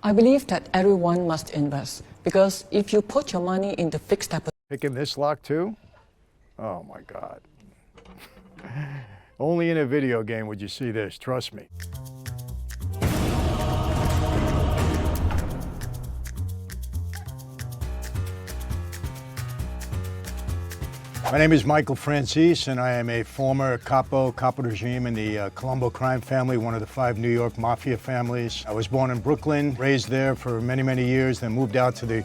I believe that everyone must invest because if you put your money in the fixed deposit. Picking this lock too? Oh my God. Only in a video game would you see this, trust me. My name is Michael Francis, and I am a former capo regime in the Colombo crime family, one of the 5 New York mafia families. I was born in Brooklyn, raised there for many, many years, then moved out to the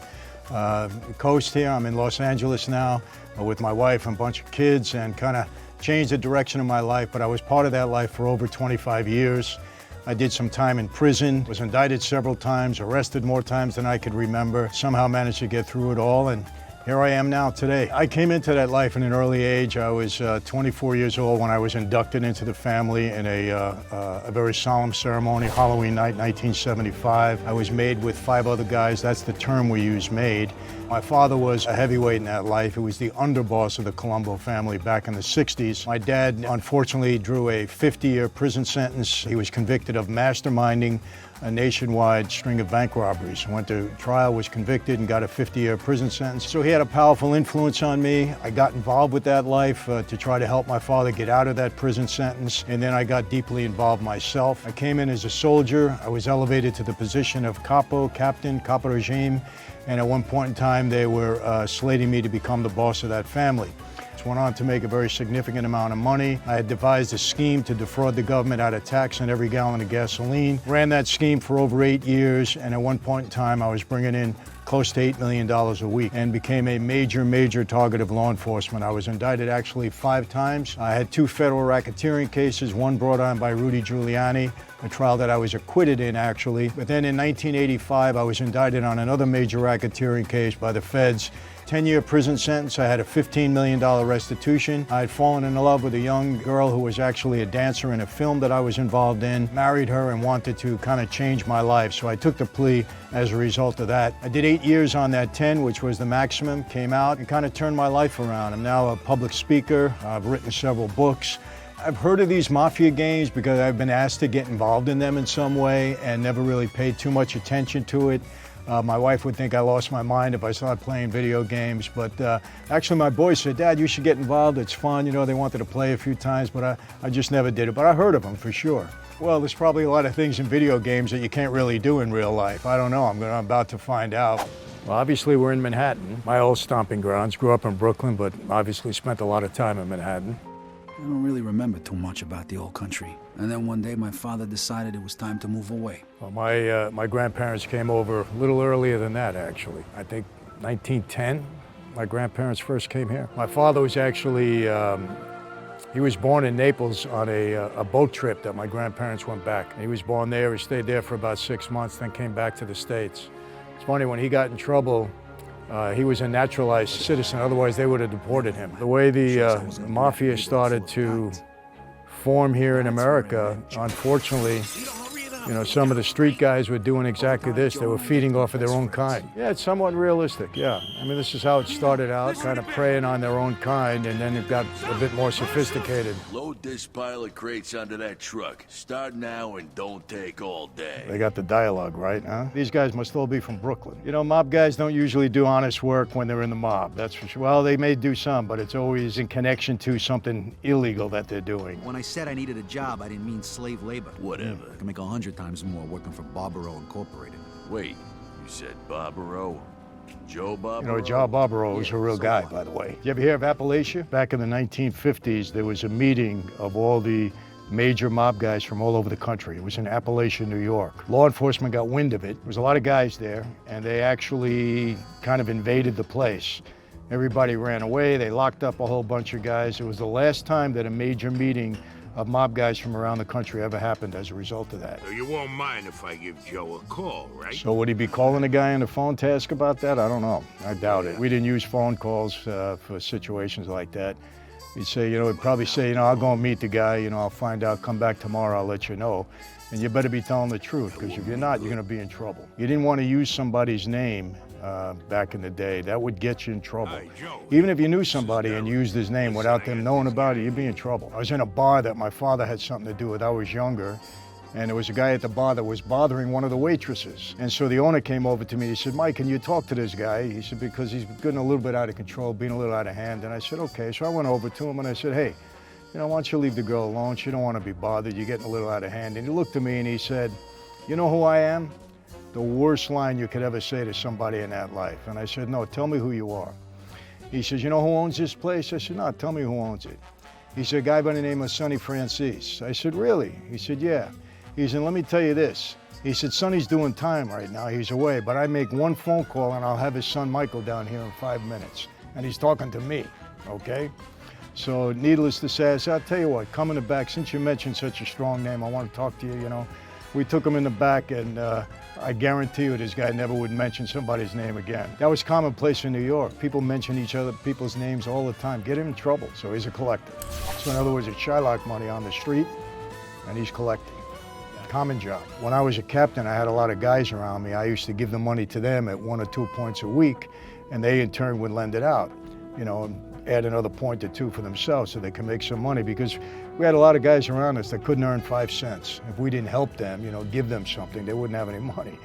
coast here. I'm in Los Angeles now with my wife and a bunch of kids, and kind of changed the direction of my life, but I was part of that life for over 25 years. I did some time in prison, was indicted several times, arrested more times than I could remember, somehow managed to get through it all, and here I am now today. I came into that life in an early age. I was 24 years old when I was inducted into the family in a very solemn ceremony, Halloween night, 1975. I was made with 5 other guys. That's the term we use, made. My father was a heavyweight in that life. He was the underboss of the Colombo family back in the 60s. My dad, unfortunately, drew a 50-year prison sentence. He was convicted of masterminding a nationwide string of bank robberies. Went to trial, was convicted, and got a 50-year prison sentence. So he had a powerful influence on me. I got involved with that life to try to help my father get out of that prison sentence, and then I got deeply involved myself. I came in as a soldier. I was elevated to the position of captain, capo regime, and at one point in time they were slating me to become the boss of that family. Went on to make a very significant amount of money. I had devised a scheme to defraud the government out of tax on every gallon of gasoline. Ran that scheme for over 8 years, and at one point in time I was bringing in close to $8 million a week and became a major target of law enforcement. I was indicted actually 5 times. I had 2 federal racketeering cases, one brought on by Rudy Giuliani, a trial that I was acquitted in actually. But then in 1985 I was indicted on another major racketeering case by the feds. 10-year prison sentence. I had a $15 million restitution. I had fallen in love with a young girl who was actually a dancer in a film that I was involved in, married her, and wanted to kind of change my life. So I took the plea as a result of that. I did 8 years on that 10, which was the maximum, came out and kind of turned my life around. I'm now a public speaker. I've written several books. I've heard of these mafia games because I've been asked to get involved in them in some way and never really paid too much attention to it. My wife would think I lost my mind if I started playing video games, but actually my boys said, "Dad, you should get involved, it's fun." You know, they wanted to play a few times, but I just never did it, but I heard of them for sure. Well, there's probably a lot of things in video games that you can't really do in real life. I don't know, I'm about to find out. Well, obviously we're in Manhattan, my old stomping grounds. Grew up in Brooklyn, but obviously spent a lot of time in Manhattan. I don't really remember too much about the old country. And then one day my father decided it was time to move away. Well, my grandparents came over a little earlier than that, actually. I think 1910, my grandparents first came here. My father was actually, he was born in Naples on a boat trip that my grandparents went back. He was born there, he stayed there for about 6 months, then came back to the States. It's funny, when he got in trouble, he was a naturalized citizen, otherwise they would have deported him. The way the mafia started to form here in America, unfortunately, you know, some of the street guys were doing exactly this. They were feeding off of their own kind. Yeah, it's somewhat realistic, yeah. I mean, this is how it started out, kind of preying on their own kind, and then it got a bit more sophisticated. Load this pile of crates onto that truck. Start now and don't take all day. They got the dialogue right, huh? These guys must all be from Brooklyn. You know, mob guys don't usually do honest work when they're in the mob, that's for sure. Well, they may do some, but it's always in connection to something illegal that they're doing. When I said I needed a job, I didn't mean slave labor. Whatever. I can make 100 times more working for Barbaro Incorporated. Wait, you said Barbaro? Joe Barbaro? You know, Joe Barbaro is a real guy, by the way. You ever hear of Appalachia? Back in the 1950s, there was a meeting of all the major mob guys from all over the country. It was in Appalachia, New York. Law enforcement got wind of it. There was a lot of guys there, and they actually kind of invaded the place. Everybody ran away. They locked up a whole bunch of guys. It was the last time that a major meeting of mob guys from around the country ever happened as a result of that. So you won't mind if I give Joe a call, right? So would he be calling a guy on the phone to ask about that? I don't know. I doubt it. We didn't use phone calls for situations like that. He'd say, you know, he'd probably say, you know, I'll go and meet the guy, you know, I'll find out, come back tomorrow, I'll let you know. And you better be telling the truth, because if you're not, you're gonna be in trouble. You didn't want to use somebody's name back in the day. That would get you in trouble. Even if you knew somebody and used his name without them knowing about it, you'd be in trouble. I was in a bar that my father had something to do with. I was younger, And there was a guy at the bar that was bothering one of the waitresses. And so the owner came over to me. He said, Mike, can you talk to this guy? He said, because he's getting a little bit out of control, being a little out of hand. And I said, okay. So I went over to him and I said, hey, you know, why don't you leave the girl alone? She don't want to be bothered. You're getting a little out of hand. And he looked at me and he said, you know who I am? The worst line you could ever say to somebody in that life. And I said, no, tell me who you are. He says, you know who owns this place? I said, no, tell me who owns it. He said, a guy by the name of Sonny Francis. I said, really? He said, yeah. He said, let me tell you this. He said, Sonny's doing time right now. He's away, but I make one phone call and I'll have his son Michael down here in 5 minutes. And he's talking to me, okay? So needless to say, I said, I'll tell you what, come in the back. Since you mentioned such a strong name, I want to talk to you, you know. We took him in the back and I guarantee you this guy never would mention somebody's name again. That was commonplace in New York. People mention people's names all the time, get him in trouble. So he's a collector. So in other words, it's Shylock money on the street and he's collecting. Common job. When I was a captain, I had a lot of guys around me. I used to give the money to them at 1 or 2 points a week, and they in turn would lend it out, you know, and add another point or two for themselves so they can make some money, because we had a lot of guys around us that couldn't earn 5 cents. If we didn't help them, you know, give them something, they wouldn't have any money.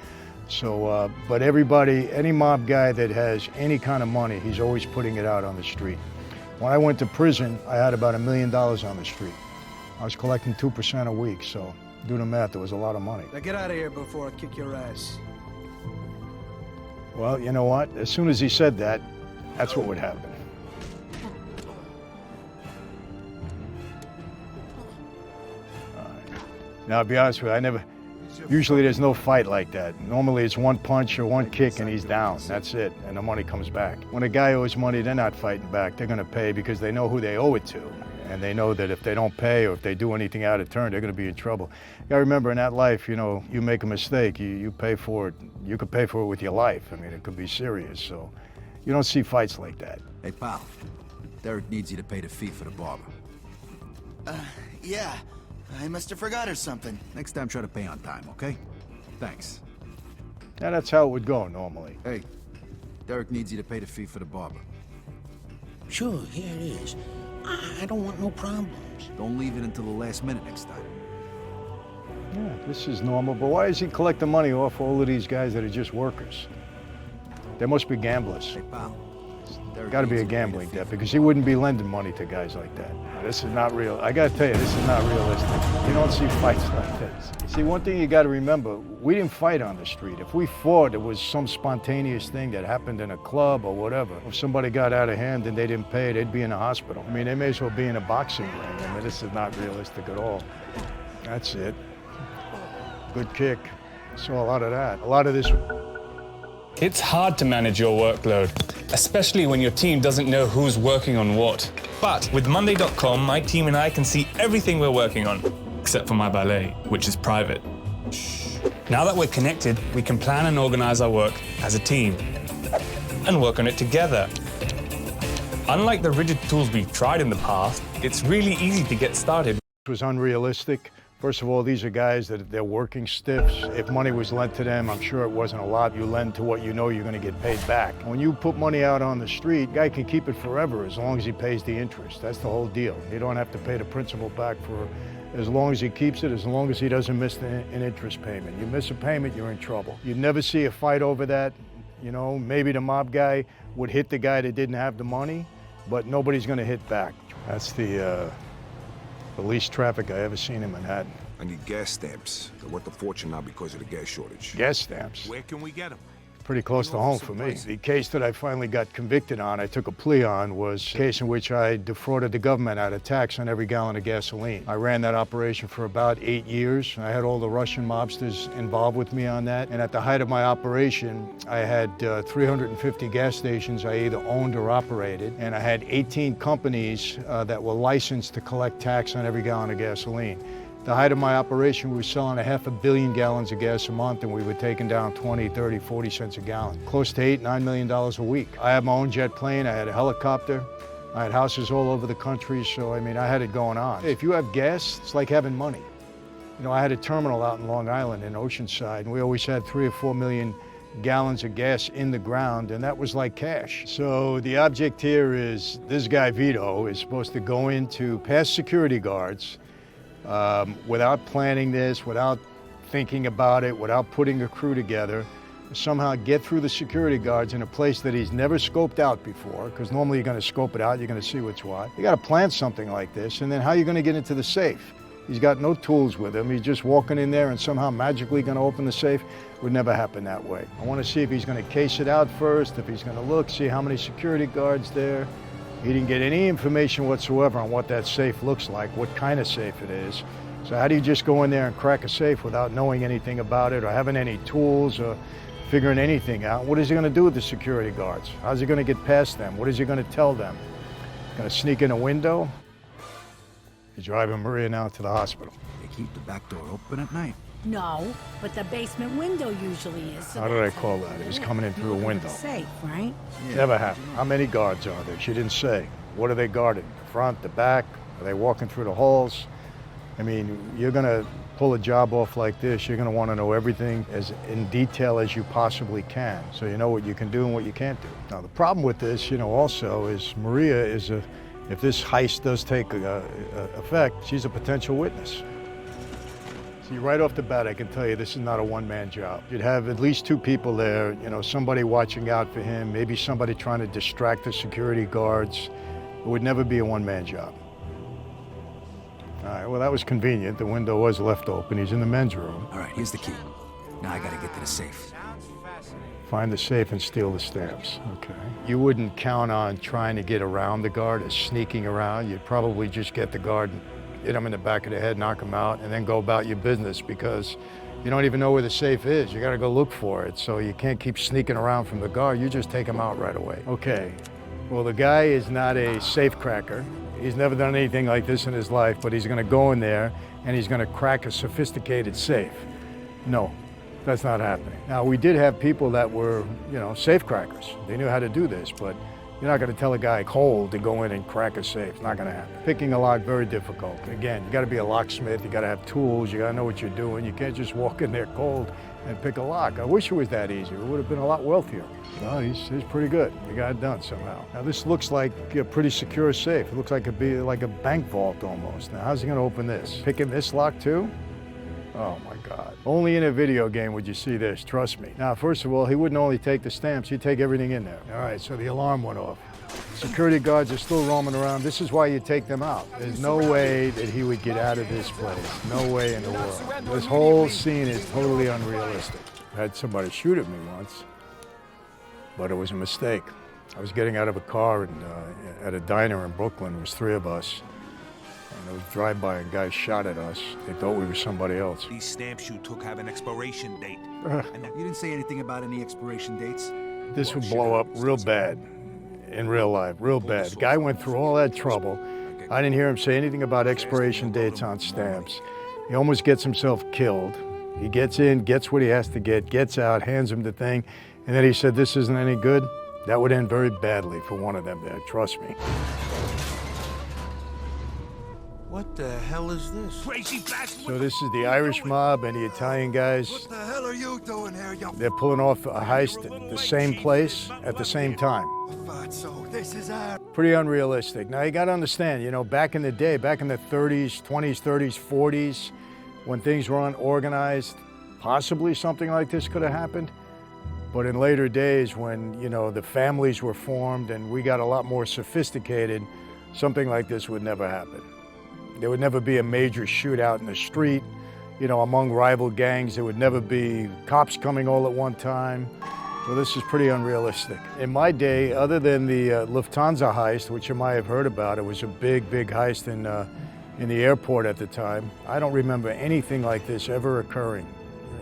So, but everybody, any mob guy that has any kind of money, he's always putting it out on the street. When I went to prison, I had about $1 million on the street. I was collecting 2% a week, so do the math, it was a lot of money. Now get out of here before I kick your ass. Well, you know what? As soon as he said that, that's what would happen. Now, I'll be honest with you, usually there's no fight like that. Normally it's one punch or one kick and he's down, that's it, and the money comes back. When a guy owes money, they're not fighting back, they're gonna pay because they know who they owe it to. And they know that if they don't pay or if they do anything out of turn, they're gonna be in trouble. You gotta remember, in that life, you know, you make a mistake, you pay for it. You could pay for it with your life. I mean, it could be serious, so you don't see fights like that. Hey, pal. Derek needs you to pay the fee for the barber. Yeah. I must have forgot or something. Next time, try to pay on time, okay? Thanks. Yeah, that's how it would go normally. Hey, Derek needs you to pay the fee for the barber. Sure, here it is. I don't want no problems. Don't leave it until the last minute next time. Yeah, this is normal, but why is he collecting money off all of these guys that are just workers? They must be gamblers. Hey, pal. Got to be a gambling debt, because he wouldn't be lending money to guys like that. This is not real. I got to tell you, this is not realistic. You don't see fights like this. See, one thing you got to remember, we didn't fight on the street. If we fought, it was some spontaneous thing that happened in a club or whatever. If somebody got out of hand and they didn't pay, they'd be in a hospital. I mean, they may as well be in a boxing ring. I mean, this is not realistic at all. That's it. Good kick. Saw a lot of that. A lot of this. It's hard to manage your workload, especially when your team doesn't know who's working on what. But with Monday.com, my team and I can see everything we're working on, except for my ballet, which is private. Now that we're connected, we can plan and organize our work as a team and work on it together. Unlike the rigid tools we've tried in the past, it's really easy to get started. It was unrealistic. First of all, these are guys that they're working stiffs. If money was lent to them, I'm sure it wasn't a lot. You lend to what you know you're going to get paid back. When you put money out on the street, guy can keep it forever as long as he pays the interest. That's the whole deal. You don't have to pay the principal back for as long as he keeps it, as long as he doesn't miss an interest payment. You miss a payment, you're in trouble. You'd never see a fight over that. You know, maybe the mob guy would hit the guy that didn't have the money, but nobody's going to hit back. That's the least traffic I ever seen in Manhattan. I need gas stamps. They're worth a fortune now because of the gas shortage. Gas stamps? Where can we get them? Pretty close to home for me. The case that I finally got convicted on, I took a plea on, was a case in which I defrauded the government out of tax on every gallon of gasoline. I ran that operation for about 8 years. I had all the Russian mobsters involved with me on that. And at the height of my operation, I had 350 gas stations I either owned or operated. And I had 18 companies that were licensed to collect tax on every gallon of gasoline. The height of my operation, we were selling 500 million gallons of gas a month, and we were taking down 20, 30, 40 cents a gallon. Close to $8, $9 million a week. I had my own jet plane, I had a helicopter, I had houses all over the country, so I mean, I had it going on. If you have gas, it's like having money. You know, I had a terminal out in Long Island in Oceanside, and we always had 3 or 4 million gallons of gas in the ground, and that was like cash. So the object here is, this guy Vito is supposed to go in to pass security guards, without planning this, without thinking about it, without putting a crew together, somehow get through the security guards in a place that he's never scoped out before, because normally you're going to scope it out, you're going to see what's what. You got to plan something like this, and then how are you going to get into the safe? He's got no tools with him. He's just walking in there and somehow magically going to open the safe. It would never happen that way. I want to see if he's going to case it out first, if he's going to look, see how many security guards there. He didn't get any information whatsoever on what that safe looks like, what kind of safe it is. So how do you just go in there and crack a safe without knowing anything about it or having any tools or figuring anything out? What is he going to do with the security guards? How's he going to get past them? What is he going to tell them? Going to sneak in a window? He's driving Maria now to the hospital. They keep the back door open at night. No, but the basement window usually is. How did I call that? He was coming in through a window. Safe, right? Never happened. How many guards are there? She didn't say. What are they guarding? The front, the back? Are they walking through the halls? I mean, you're going to pull a job off like this, you're going to want to know everything as in detail as you possibly can, so you know what you can do and what you can't do. Now, the problem with this, also, is Maria is if this heist does take effect, she's a potential witness. See, right off the bat, I can tell you this is not a one-man job. You'd have at least two people there, somebody watching out for him, maybe somebody trying to distract the security guards. It would never be a one-man job. All right, well, that was convenient. The window was left open. He's in the men's room. All right, here's the key. Now I gotta get to the safe. Find the safe and steal the stamps. Okay. You wouldn't count on trying to get around the guard or sneaking around. You'd probably just get the guard, hit him in the back of the head, knock him out, and then go about your business because you don't even know where the safe is. You gotta go look for it, so you can't keep sneaking around from the guard. You just take him out right away. Okay. Well, the guy is not a safe cracker. He's never done anything like this in his life, but he's going to go in there and he's going to crack a sophisticated safe. No, that's not happening. Now, we did have people that were, safe crackers. They knew how to do this, but you're not going to tell a guy cold to go in and crack a safe. It's not going to happen. Picking a lock, very difficult. Again, you got to be a locksmith. You got to have tools. You got to know what you're doing. You can't just walk in there cold and pick a lock. I wish it was that easy. We would have been a lot wealthier. Well, he's pretty good. He got it done somehow. Now, this looks like a pretty secure safe. It looks like it'd be like a bank vault almost. Now, how's he going to open this? Picking this lock too? Oh, my God. Only in a video game would you see this, trust me. Now, first of all, he wouldn't only take the stamps, he'd take everything in there. All right, so the alarm went off. Security guards are still roaming around. This is why you take them out. There's no way that he would get out of this place. No way in the world. This whole scene is totally unrealistic. I had somebody shoot at me once, but it was a mistake. I was getting out of a car at a diner in Brooklyn. There was three of us. And it was drive-by and guys shot at us. They thought we were somebody else. These stamps you took have an expiration date. And you didn't say anything about any expiration dates? This would blow up real bad in real life, real bad. The guy went through all that trouble. I didn't hear him say anything about expiration dates on stamps. He almost gets himself killed. He gets in, gets what he has to get, gets out, hands him the thing, and then he said, this isn't any good. That would end very badly for one of them there, trust me. What the hell is this? Crazy bastard! So this is the Irish mob and the Italian guys. What the hell are you doing here, you They're pulling off a heist at the same place at the same time. fatso? This is our... Pretty unrealistic. Now you gotta understand, back in the day, back in the 30s, 20s, 30s, 40s, when things were unorganized, possibly something like this could have happened. But in later days when, the families were formed and we got a lot more sophisticated, something like this would never happen. There would never be a major shootout in the street, among rival gangs. There would never be cops coming all at one time. So this is pretty unrealistic. In my day, other than the Lufthansa heist, which you might have heard about, it was a big, big heist in the airport at the time. I don't remember anything like this ever occurring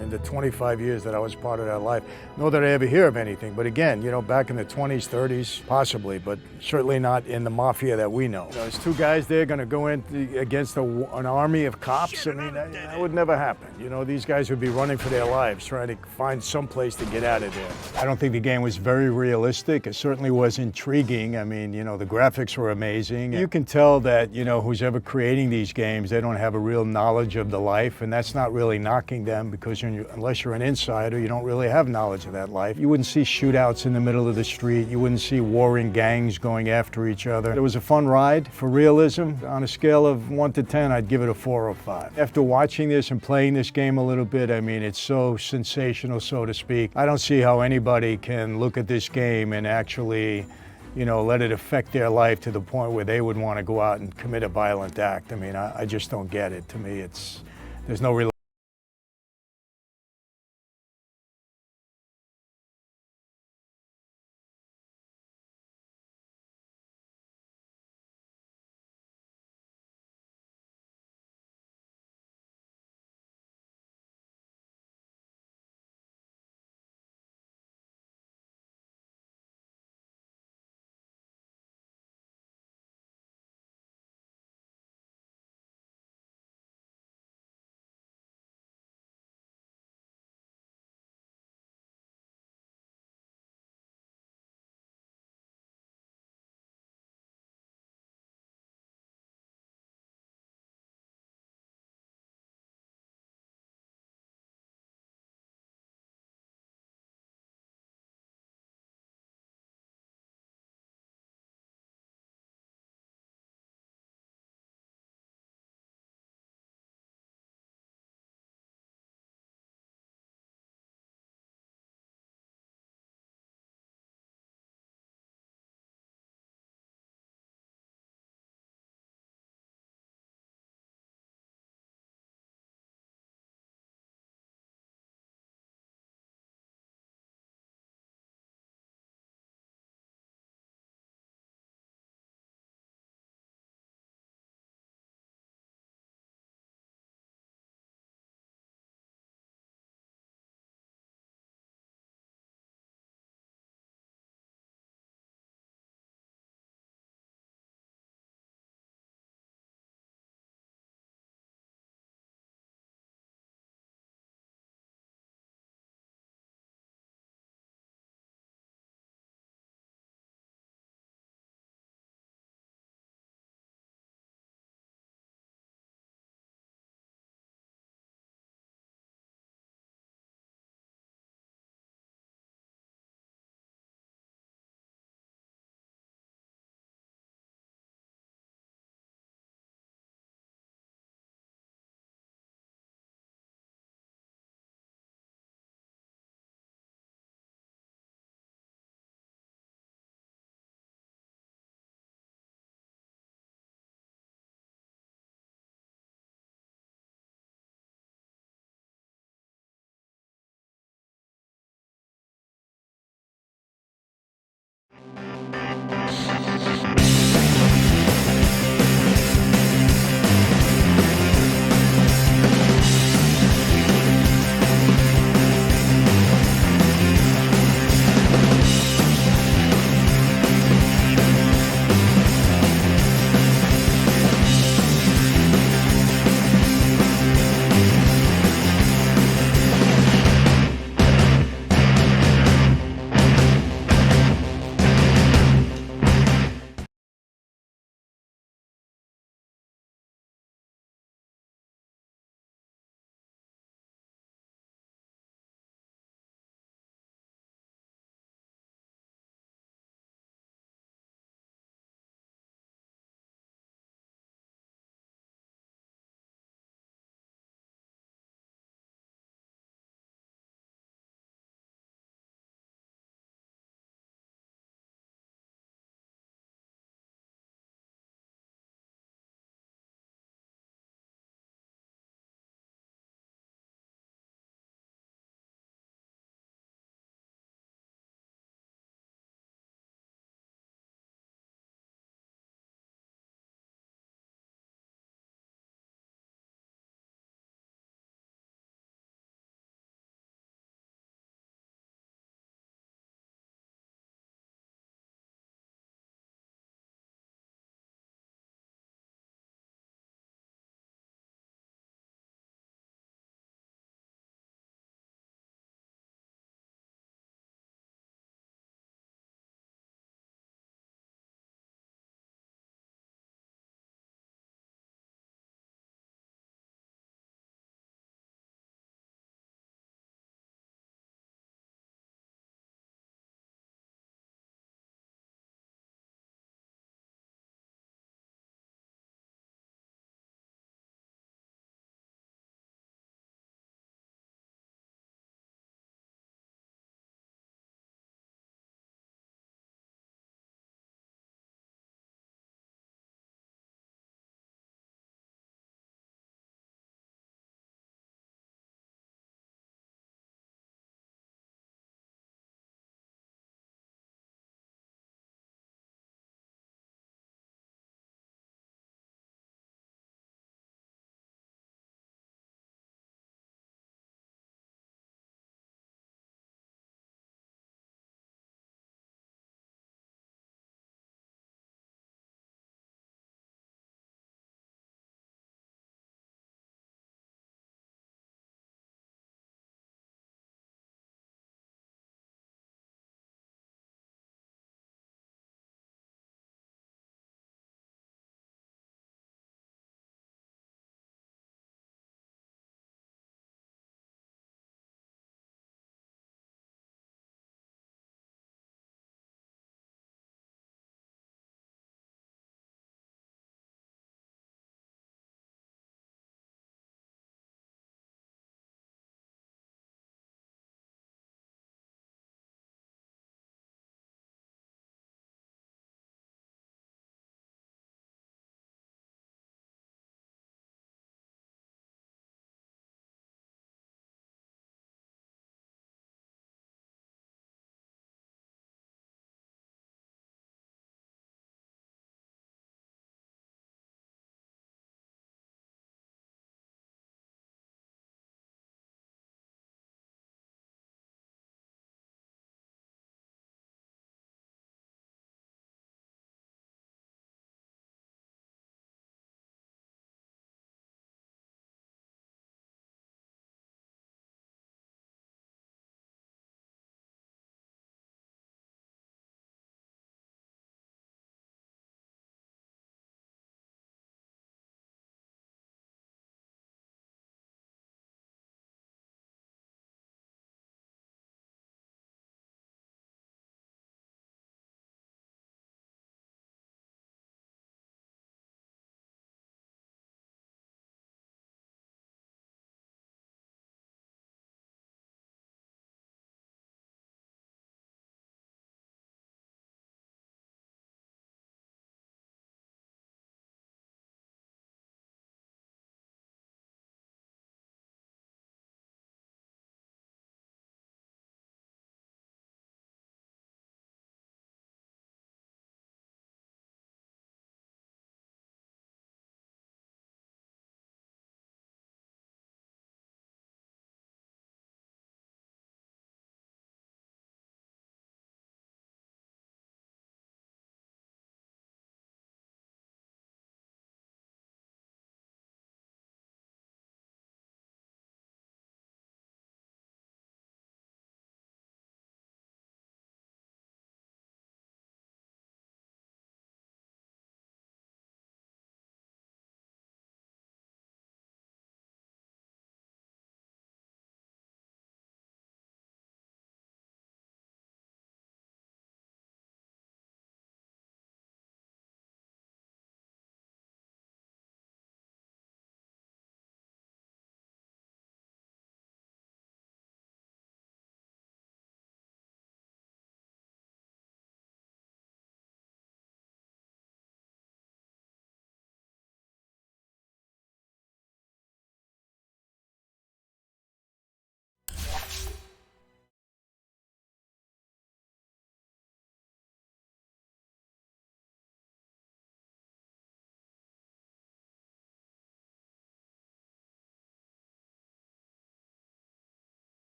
in the 25 years that I was part of that life. Nor did I ever hear of anything. But again, back in the 20s, 30s, possibly, but certainly not in the mafia that we know. There's two guys there going to go in against an army of cops. I mean, that would never happen. These guys would be running for their lives, trying to find some place to get out of there. I don't think the game was very realistic. It certainly was intriguing. I mean, the graphics were amazing. You can tell that, who's ever creating these games, they don't have a real knowledge of the life, and that's not really knocking them because you're unless you're an insider, you don't really have knowledge of that life. You wouldn't see shootouts in the middle of the street. You wouldn't see warring gangs going after each other. It was a fun ride. For realism, on a scale of 1 to 10, I'd give it a 4 or 5. After watching this and playing this game a little bit, I mean, it's so sensational, so to speak. I don't see how anybody can look at this game and actually, you know, let it affect their life to the point where they would want to go out and commit a violent act. I mean, I just don't get it. To me, there's no real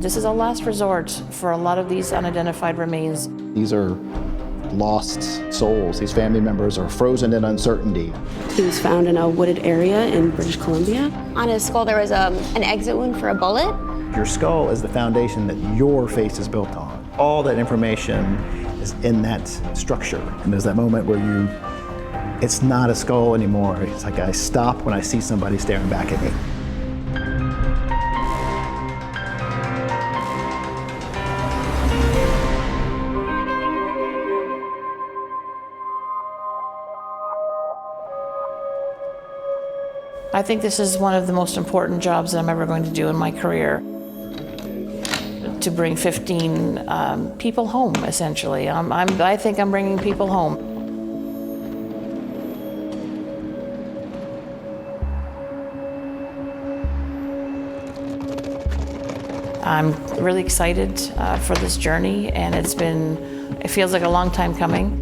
This is a last resort for a lot of these unidentified remains. These are lost souls. These family members are frozen in uncertainty. He was found in a wooded area in British Columbia. On his skull there was an exit wound for a bullet. Your skull is the foundation that your face is built on. All that information is in that structure. And there's that moment where it's not a skull anymore. It's like I stop when I see somebody staring back at me. I think this is one of the most important jobs that I'm ever going to do in my career. To bring 15 people home, essentially. I think I'm bringing people home. I'm really excited for this journey, and it feels like a long time coming.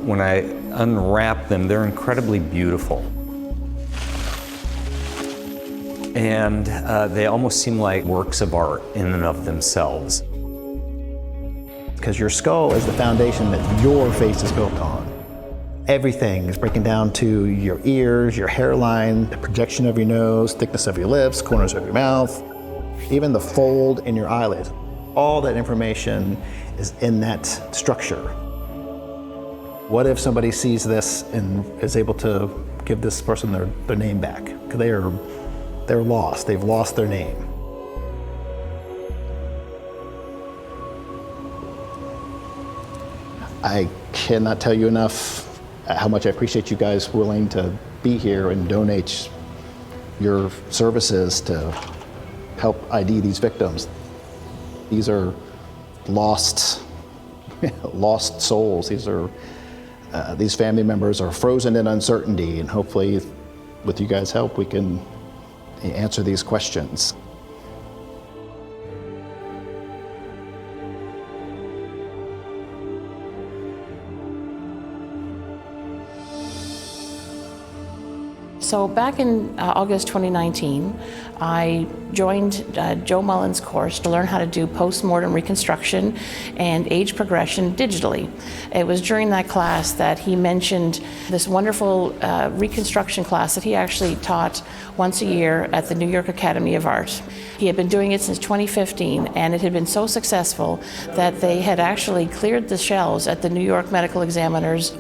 When I unwrap them, they're incredibly beautiful. And they almost seem like works of art in and of themselves. Because your skull is the foundation that your face is built on. Everything is breaking down to your ears, your hairline, the projection of your nose, thickness of your lips, corners of your mouth, even the fold in your eyelids. All that information is in that structure. What if somebody sees this and is able to give this person their name back? Because they're lost. They've lost their name. I cannot tell you enough how much I appreciate you guys willing to be here and donate your services to help ID these victims. These are lost souls. These family members are frozen in uncertainty, and hopefully with you guys' help we can answer these questions. So back in August 2019, I joined Joe Mullen's course to learn how to do post-mortem reconstruction and age progression digitally. It was during that class that he mentioned this wonderful reconstruction class that he actually taught once a year at the New York Academy of Art. He had been doing it since 2015, and it had been so successful that they had actually cleared the shelves at the New York Medical Examiner's